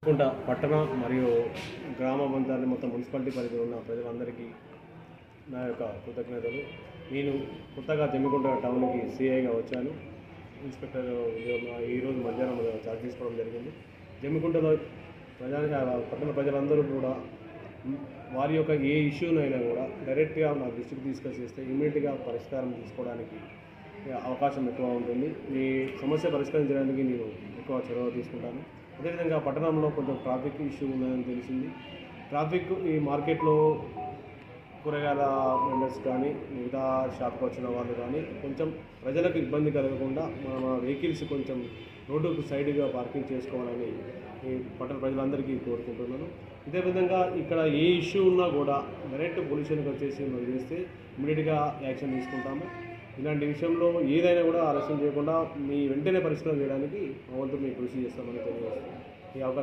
కుంట పట్టణ మరియు గ్రామ ప్రాంతాన్ని మొత్తం మున్సిపాలిటీ పరిధిలో ఉన్న ప్రజలందరికీ నా యొక్క కృతజ్ఞతలు. నేను కొత్తగా జమ్మికుంట టౌన్కి సిఐగా వచ్చాను. ఇన్స్పెక్టర్ ఈరోజు మధ్యాహ్నం చార్జ్ తీసుకోవడం జరిగింది. జమ్మికుంటలో పట్టణ ప్రజలందరూ కూడా వారి యొక్క ఏ ఇష్యూనైనా కూడా డైరెక్ట్గా నా దృష్టికి తీసుకొచ్చేస్తే ఇమీడియట్గా పరిష్కారం తీసుకోవడానికి అవకాశం ఎక్కువ ఉంటుంది. ఈ సమస్య పరిష్కరించడానికి నేను ఎక్కువ చొరవ తీసుకుంటాను. అదేవిధంగా పట్టణంలో కొంచెం ట్రాఫిక్ ఇష్యూ ఉందని తెలిసింది. ట్రాఫిక్ ఈ మార్కెట్లో కూరగాయల వెండర్స్ కానీ మిగతా షాప్కి వచ్చిన వాళ్ళు కానీ కొంచెం ప్రజలకు ఇబ్బంది కలగకుండా మన వెహికల్స్ కొంచెం రోడ్డుకు సైడ్గా పార్కింగ్ చేసుకోవాలని ఈ పట్టణ ప్రజలందరికీ కోరుకుంటున్నాను. ఇదే విధంగా ఇక్కడ ఏ ఇష్యూ ఉన్నా కూడా డైరెక్ట్ పోలీస్ స్టేషన్కి వచ్చేసి మనం చేస్తే ఇమీడియట్గా యాక్షన్ తీసుకుంటాము. ఇలాంటి విషయంలో ఏదైనా కూడా ఆలస్యం చేయకుండా మీ వెంటనే పరిష్కారం చేయడానికి మా వంతు మేము కృషి చేస్తామని తెలియజేస్తాం. ఈ అవకాశం